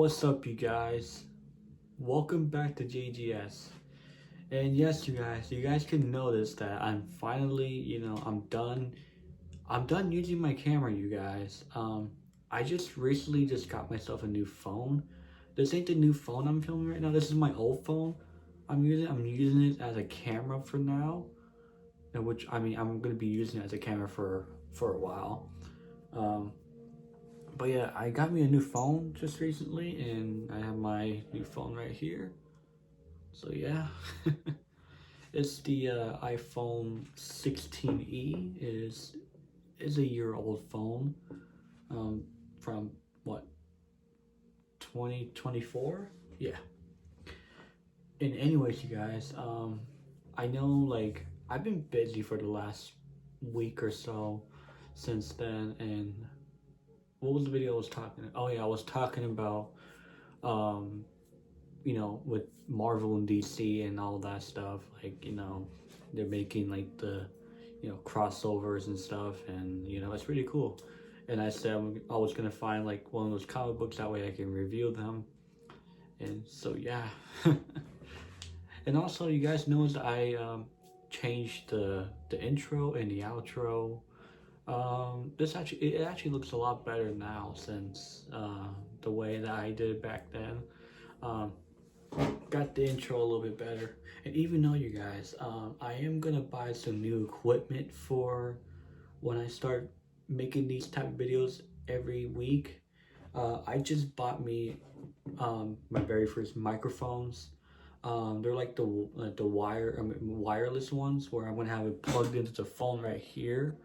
What's up, you guys? Welcome back to JGS. And yes, you guys can notice that I'm finally, I'm done. I'm done using my camera, you guys. I just recently just got myself a new phone. This ain't the new phone I'm filming right now. This is my old phone. I'm using it as a camera for now, and which I'm gonna be using it as a camera for a while. Um, But yeah, I got me a new phone just recently, and I have my new phone right here. So yeah, it's the iPhone 16e. Is a year old phone, um, from what 2024? Yeah. And anyways, you guys, I know like I've been busy for the last week or so since then, and what was the video I was talking? Oh yeah, I was talking about um with Marvel and DC and all that stuff, like, they're making like the, crossovers and stuff, and it's really cool. And I said I was gonna find like one of those comic books, that way I can review them. And so yeah. And also, you guys noticed I changed the intro and the outro. It actually looks a lot better now since the way that I did it back then. Um, got the intro a little bit better. And even though, you guys, I am gonna buy some new equipment for when I start making these type of videos every week. I just bought me my very first microphones. They're like the wireless ones, where I'm gonna have it plugged into the phone right here,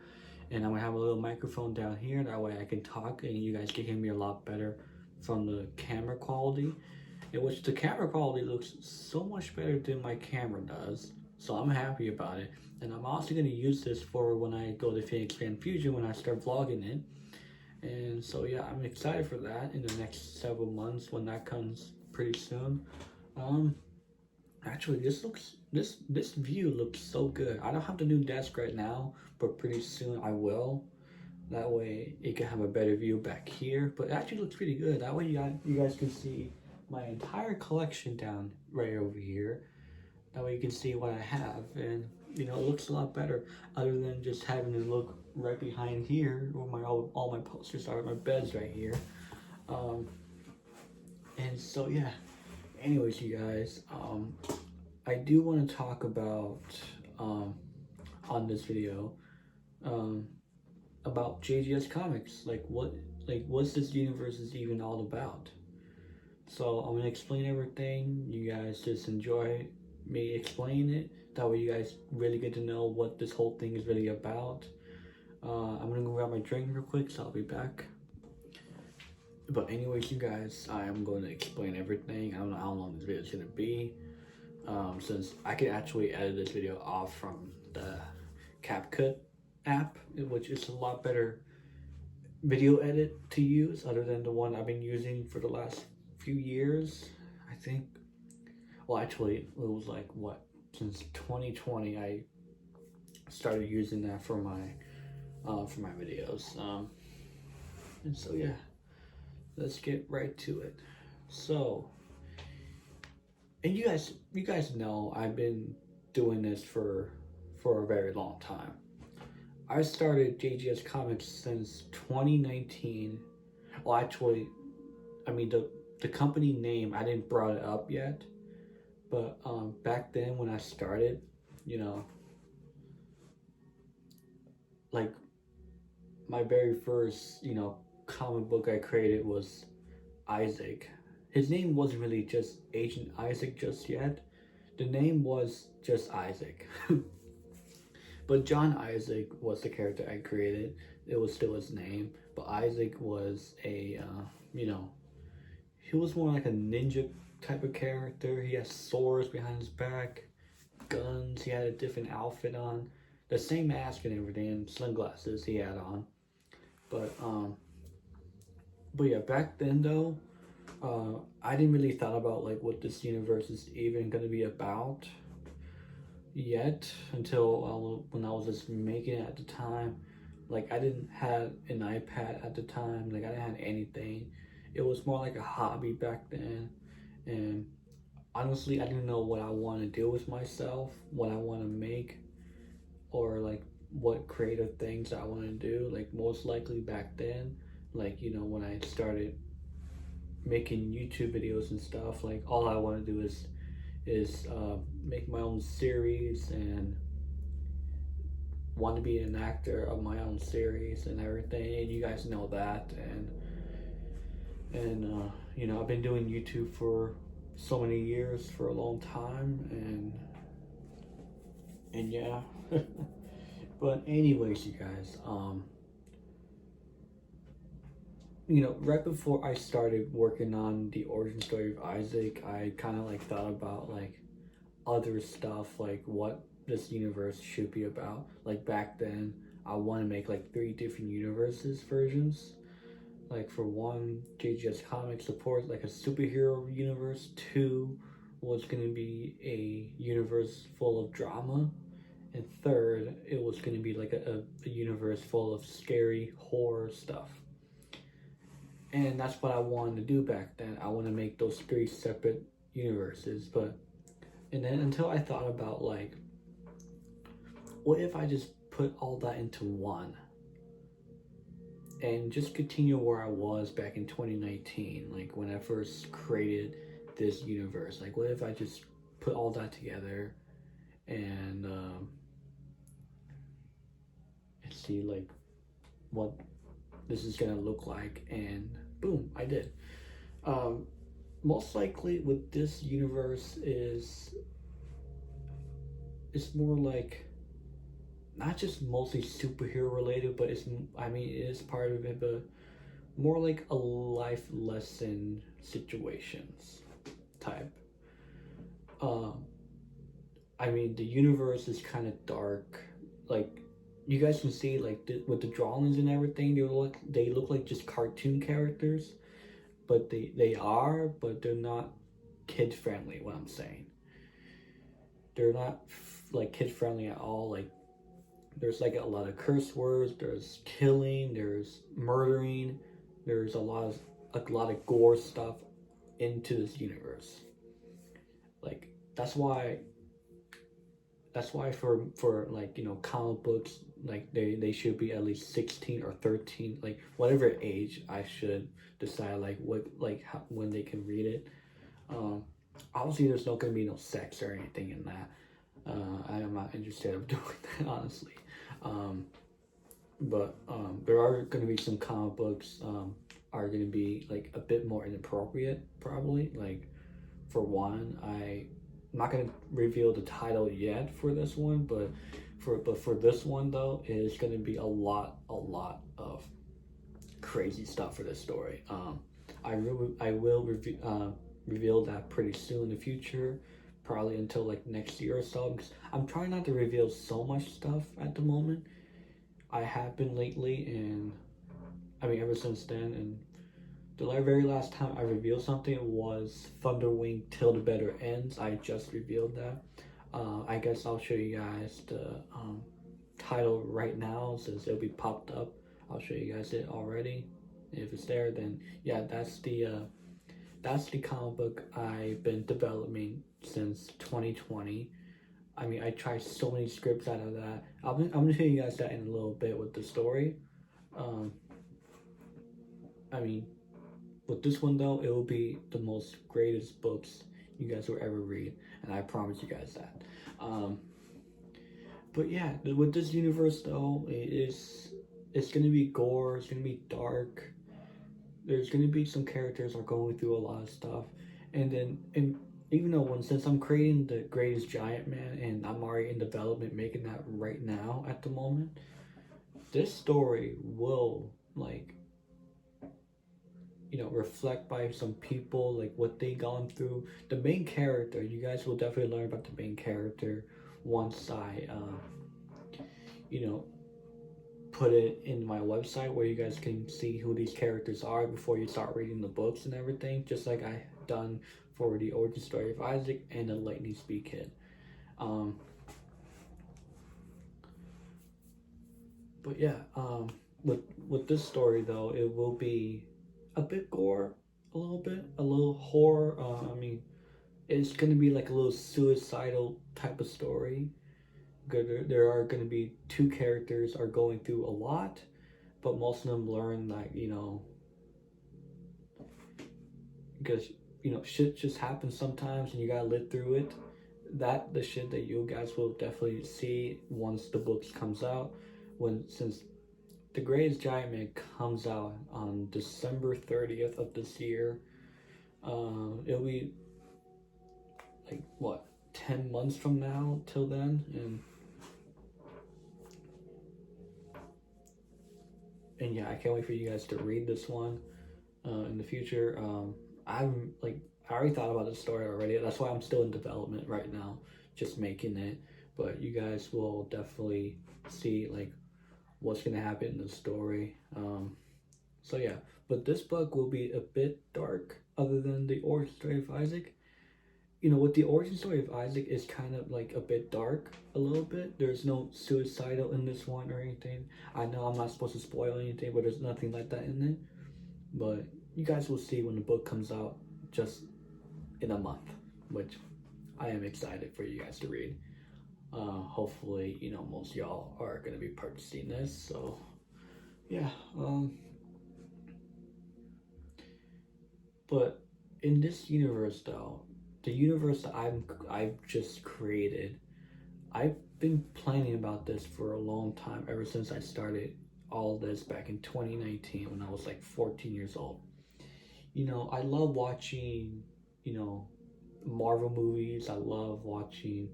and I'm gonna have a little microphone down here. That way I can talk, and you guys can hear me a lot better from the camera quality. In which the camera quality looks so much better than my camera does, so I'm happy about it. And I'm also going to use this for when I go to Phoenix Fan Fusion, when I start vlogging it. And so yeah, I'm excited for that in the next several months, when that comes pretty soon. um Actually, this view looks so good. I don't have the new desk right now, but pretty soon I will. That way it can have a better view back here, but it actually looks pretty good. That way you guys can see my entire collection down right over here. That way you can see what I have, and it looks a lot better, other than just having to look right behind here where all my posters are. My bed's right here. um and so yeah, anyways, you guys, I do want to talk about um on this video, um about JGS Comics. What's this universe is even all about. So I'm gonna explain everything. You guys just enjoy me explaining it. That way you guys really get to know what this whole thing is really about. I'm gonna go grab my drink real quick, so I'll be back. But anyways, you guys, I am going to explain everything. I don't know how long this video is gonna be. Since I can actually edit this video off from the CapCut app, which is a lot better video edit to use, other than the one I've been using for the last few years. I think, well, actually it was like, what, since 2020 I started using that for my videos. And so yeah, let's get right to it. So, and you guys know I've been doing this for a very long time. I started JGS Comics since 2019. Well, actually, I mean, the company name, I didn't brought it up yet, but back then when I started, like, my very first comic book I created was Isaac. His name wasn't really just Agent Isaac just yet. The name was just Isaac. But John Isaac was the character I created. It was still his name, but Isaac was he was more like a ninja type of character. He has swords behind his back, guns. He had a different outfit on, the same mask and everything, and sunglasses he had on. But yeah, back then though, I didn't really thought about like what this universe is even gonna be about yet, until when I was just making it at the time. Like, I didn't have an iPad at the time. Like, I didn't have anything. It was more like a hobby back then, and honestly, I didn't know what I want to do with myself, what I want to make, or like what creative things I want to do. Like most likely back then, like when I started making YouTube videos and stuff, like all I want to do is make my own series and want to be an actor of my own series and everything. And you guys know that, and I've been doing YouTube for so many years, for a long time, and yeah. But anyways, you guys, right before I started working on the origin story of Isaac, I kind of like thought about like other stuff, like what this universe should be about. Like back then, I want to make like 3 different universes versions. Like for one, JGS Comics supports like a superhero universe. Two was gonna be a universe full of drama, and third, it was gonna be like a universe full of scary horror stuff. And that's what I wanted to do back then. I want to make those 3 separate universes, and then until I thought about like, what if I just put all that into one and just continue where I was back in 2019, like when I first created this universe. Like, what if I just put all that together and see like what this is gonna look like, and boom, I did. Um, Most likely with this universe is it's more like not just mostly superhero related, but it is part of it, but more like a life lesson situations type. Um, the universe is kind of dark. Like you guys can see, like with the drawings and everything, they look like just cartoon characters, but but they're not kid friendly. What I'm saying, they're not like kid friendly at all. Like there's like a lot of curse words, there's killing, there's murdering, there's a lot of gore stuff into this universe. Like that's why for like comic books, like they should be at least 16 or 13, like whatever age I should decide like what like how, when they can read it. um Obviously there's not going to be no sex or anything in that. I am not interested in doing that, honestly. um but there are going to be some comic books are going to be like a bit more inappropriate, probably. Like for one, I'm not gonna reveal the title yet for this one, but for this one though, it is gonna be a lot of crazy stuff for this story. I will reveal that pretty soon in the future, probably until like next year or so. Because I'm trying not to reveal so much stuff at the moment. I have been lately, and ever since then, and the very last time I revealed something was Thunderwing Till the Better Ends. I just revealed that. I guess I'll show you guys the title right now, since it'll be popped up. I'll show you guys it already. If it's there, then yeah, that's the comic book I've been developing since 2020. I tried so many scripts out of that. I'm gonna show you guys that in a little bit with the story. Um, I mean, with this one though, it will be the most greatest books you guys will ever read, and I promise you guys that. But yeah, with this universe though, it's gonna be gore. It's gonna be dark. There's gonna be some characters are going through a lot of stuff, and even though since I'm creating the greatest giant man and I'm already in development making that right now at the moment, this story will like reflect by some people, like what they gone through. The main character, you guys will definitely learn about the main character once I you know put it in my website, where you guys can see who these characters are before you start reading the books and everything, just like I done for the origin story of Isaac and the Lightning Speed Kid. um but yeah, with this story though, it will be a bit gore, a little bit, a little horror. I mean, it's gonna be like a little suicidal type of story. There are gonna be two characters are going through a lot, but most of them learn that because shit just happens sometimes and you gotta live through it. That the shit that you guys will definitely see once the books comes out. Since The Greatest Giant Man comes out on December 30th of this year. It'll be like what 10 months from now till then, and yeah, I can't wait for you guys to read this one in the future. I already thought about the story already. That's why I'm still in development right now, just making it. But you guys will definitely see like what's gonna happen in the story. So yeah, but this book will be a bit dark, other than the origin story of Isaac. With the origin story of Isaac is kind of like a bit dark, a little bit. There's no suicidal in this one or anything. I know I'm not supposed to spoil anything, but there's nothing like that in it. But you guys will see when the book comes out, just in a month, which I am excited for you guys to read. Hopefully, most y'all are gonna be purchasing this. So, yeah. But in this universe, though, the universe that I've just created, I've been planning about this for a long time, ever since I started all this back in 2019 when I was like 14 years old. I love watching, Marvel movies. I love watching.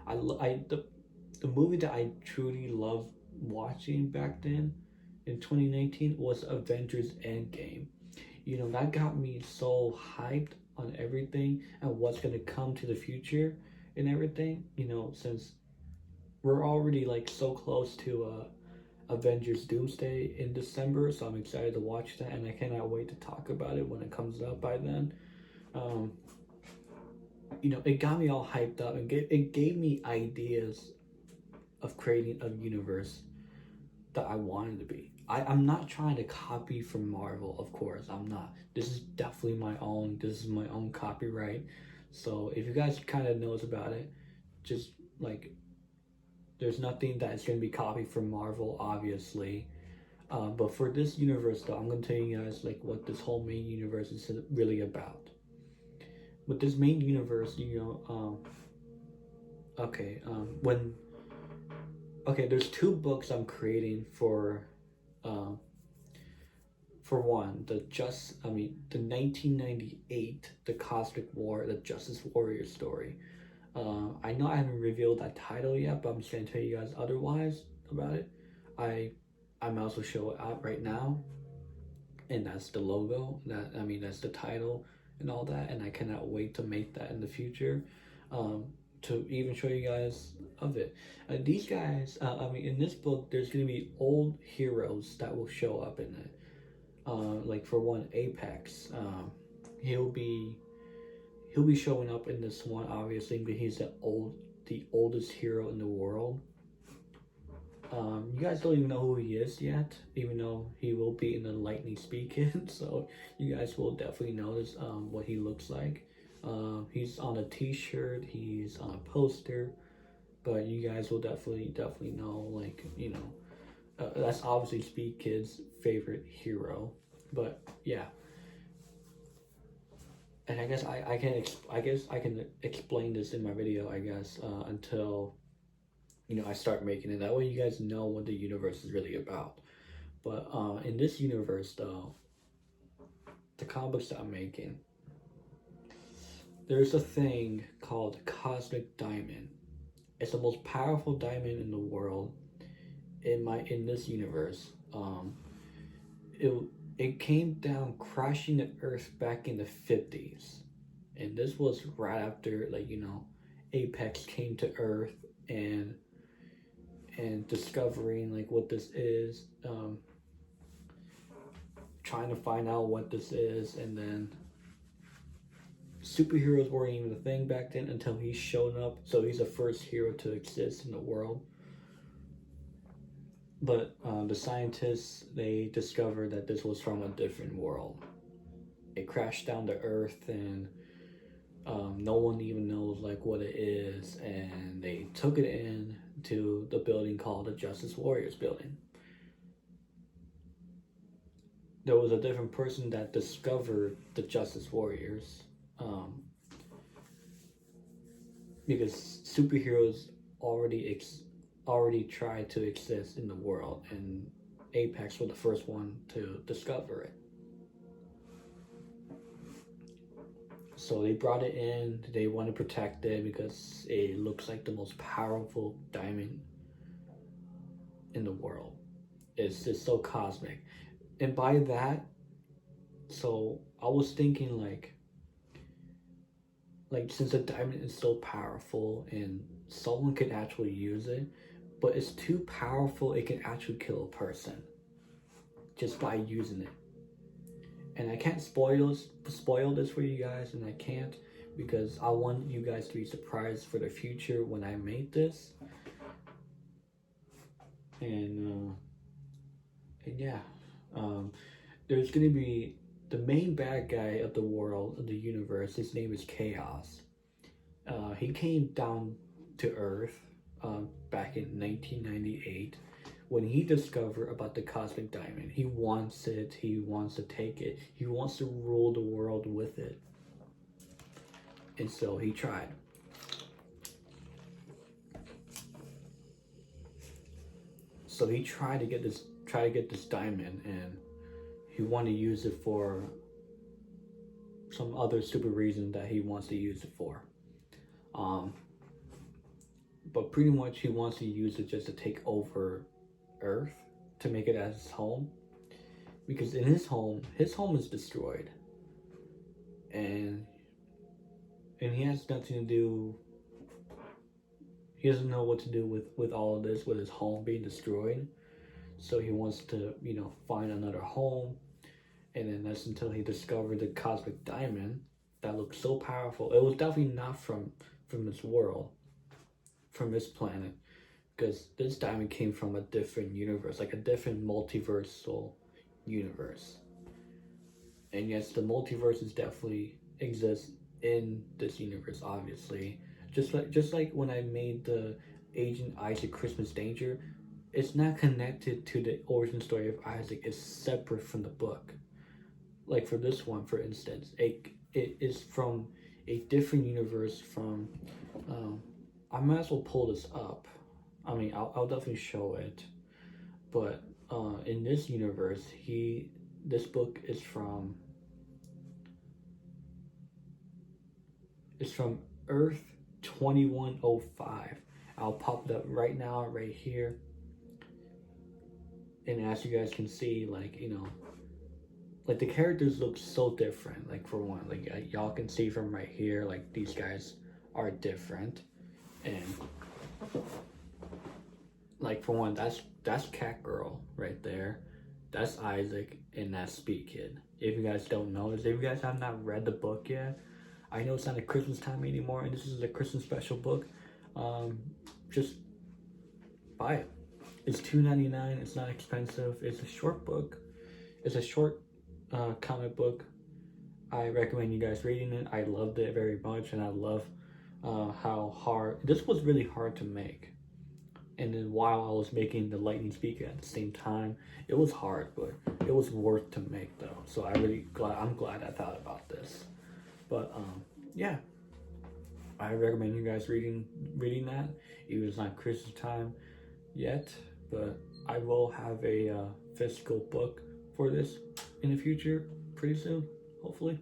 The movie that I truly loved watching back then in 2019 was Avengers Endgame. That got me so hyped on everything and what's going to come to the future and everything, since we're already like so close to Avengers Doomsday in December, so I'm excited to watch that and I cannot wait to talk about it when it comes up by then. um, it got me all hyped up and it gave me ideas of creating a universe that I wanted to be. I'm not trying to copy from Marvel, of course. I'm not. This is definitely my own. This is my own copyright. So if you guys kind of knows about it, just like there's nothing that is going to be copied from Marvel, obviously. But for this universe, though, I'm going to tell you guys like what this whole main universe is really about. With this main universe, okay, there's two books I'm creating um, for one, the 1998, the Cosmic War, the Justice Warrior story. I know I haven't revealed that title yet, but I'm just gonna tell you guys otherwise about it. I might also show it out right now, and that's the logo. That's the title and all that, and I cannot wait to make that in the future. To even show you guys of it. These guys, in this book, there's gonna be old heroes that will show up in it. Like for one, Apex. He'll be showing up in this one, obviously, but he's the oldest hero in the world. You guys don't even know who he is yet, even though he will be in the Lightning Speed Kid. So you guys will definitely notice what he looks like. He's on a t-shirt, he's on a poster, but you guys will definitely know, like, that's obviously Speed Kid's favorite hero. But yeah, and I guess I can explain this in my video, I guess, until I start making it. That way you guys know what the universe is really about. But in this universe, though, the comic books that I'm making, there's a thing called Cosmic Diamond. It's the most powerful diamond in the world. In this universe, it came down crashing the Earth back in the 50s, and this was right after Apex came to Earth and discovering like what this is, trying to find out what this is, and then superheroes weren't even a thing back then until he showed up. So he's the first hero to exist in the world. But the scientists, they discovered that this was from a different world. it crashed down to Earth, and no one even knows like what it is, and they took it in to the building called the Justice Warriors building. There was a different person that discovered the Justice Warriors, um, because superheroes already tried to exist in the world, and Apex was the first one to discover it. So they brought it in. They want to protect it because it looks like the most powerful diamond in the world. It's just so cosmic. And by that, so I was thinking like since a diamond is so powerful and someone could actually use it, but it's too powerful, it can actually kill a person just by using it. And I can't spoil this for you guys, and I can't because I want you guys to be surprised for the future when I make this. And yeah, there's gonna be the main bad guy of the world, of the universe. His name is Chaos. He came down to Earth back in 1998 when he discovered about the cosmic diamond. He wants it. He wants to take it. He wants to rule the world with it. And so he tried. So he tried to get this diamond, and he wanted to use it for some other stupid reason that he wants to use it for. But pretty much he wants to use it just to take over Earth, to make it as his home. Because in his home is destroyed. And he has nothing to do, he doesn't know what to do with all of this, with his home being destroyed. So he wants to, find another home. And then that's until he discovered the cosmic diamond that looked so powerful. It was definitely not from this world, from this planet, because this diamond came from a different universe, like a different multiversal universe. And yes, the multiverses definitely exist in this universe, obviously. Just like when I made the Agent Isaac Christmas Danger, it's not connected to the origin story of Isaac. It's separate from the book. Like for this one, for instance, it is from a different universe. From I might as well pull this up. I mean, I'll definitely show it. But in this universe, this book is from Earth 2105. I'll pop it up right now, right here. And as you guys can see, like the characters look so different. Like for one, like y'all can see from right here, like these guys are different. And like for one, that's Cat Girl right there. That's Isaac, and that's Speed Kid. If you guys don't know this, if you guys have not read the book yet, I know it's not a Christmas time anymore, and this is a Christmas special book. Just buy it. It's $2.99. It's not expensive. It's a short book. It's a short comic book. I recommend you guys reading it. I loved it very much, and I love how hard this was. Really hard to make. And then while I was making the Lightning Speaker at the same time, it was hard, but it was worth to make though. So I'm glad I thought about this. But yeah, I recommend you guys reading that. Even if it's not Christmas time yet, but I will have a physical book for this in the future pretty soon, hopefully.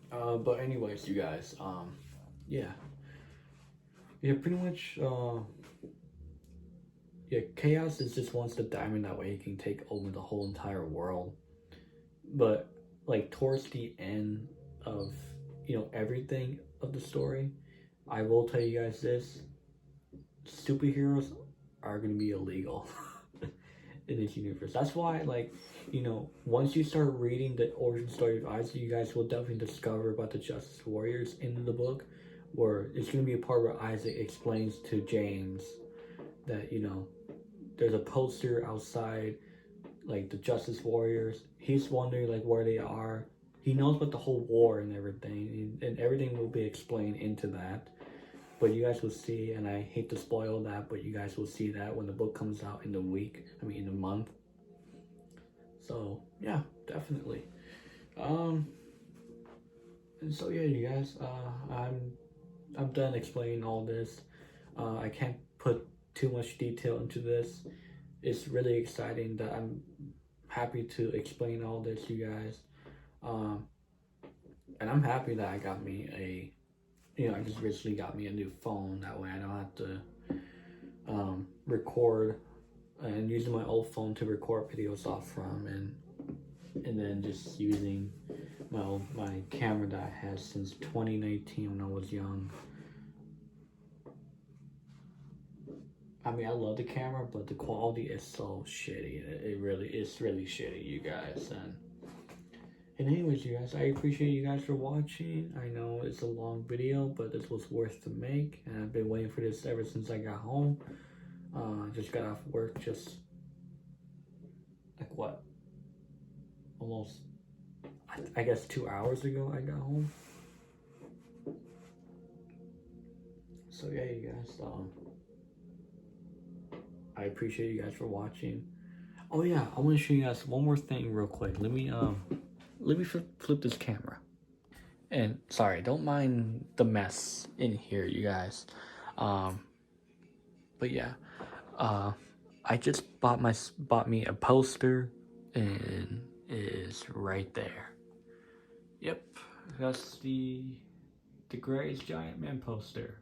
But anyways, you guys, yeah, pretty much, Chaos is just wants the diamond, that way he can take over the whole entire world. But like towards the end of everything of the story, I will tell you guys this: superheroes are gonna be illegal in this universe. That's why, like, once you start reading the origin story of Isaac, you guys will definitely discover about the Justice Warriors in the book, where it's gonna be a part where Isaac explains to James that there's a poster outside like the Justice Warriors. He's wondering like where they are. He knows about the whole war and everything, and everything will be explained into that. But you guys will see, and I hate to spoil that, but you guys will see that when the book comes out in the week. I mean, in a month. So yeah, definitely. And so yeah, you guys. I'm done explaining all this. I can't put too much detail into this. It's really exciting that I'm happy to explain all this, you guys. And I'm happy that I got me I just recently got me a new phone. That way I don't have to record and using my old phone to record videos off from, and then just using my camera that I had since 2019 when I was young. I mean, I love the camera, but the quality is so shitty. It's really shitty, you guys. And anyways, you guys, I appreciate you guys for watching. I know it's a long video, but this was worth to make, and I've been waiting for this ever since I got home. Just got off work just like what? Almost, I guess 2 hours ago I got home. So yeah, you guys, I appreciate you guys for watching. Oh yeah, I want to show you guys one more thing real quick. Let me flip this camera. And sorry, don't mind the mess in here, you guys. But yeah, I just bought me a poster, and it is right there. Yep, that's the Greatest Giant Man poster.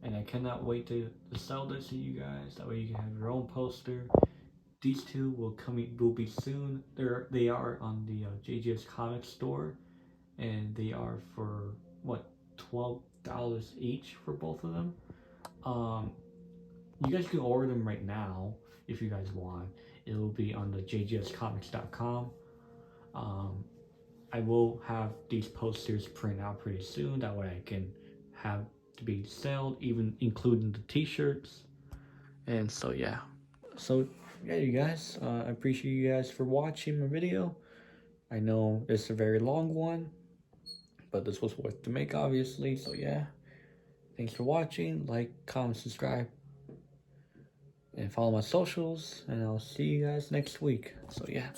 And I cannot wait to sell this to you guys. That way you can have your own poster. These two will be soon. They are on the JGS Comics store, and they are for what, $12 each for both of them. You guys can order them right now if you guys want. It will be on the jgscomics.com. I will have these posters print out pretty soon. That way I can have to be sold, even including the t-shirts. And so yeah. So yeah, you guys, I appreciate you guys for watching my video. I know it's a very long one, but this was worth to make, obviously. So yeah, thanks for watching. Like, comment, subscribe, and follow my socials, and I'll see you guys next week. So yeah.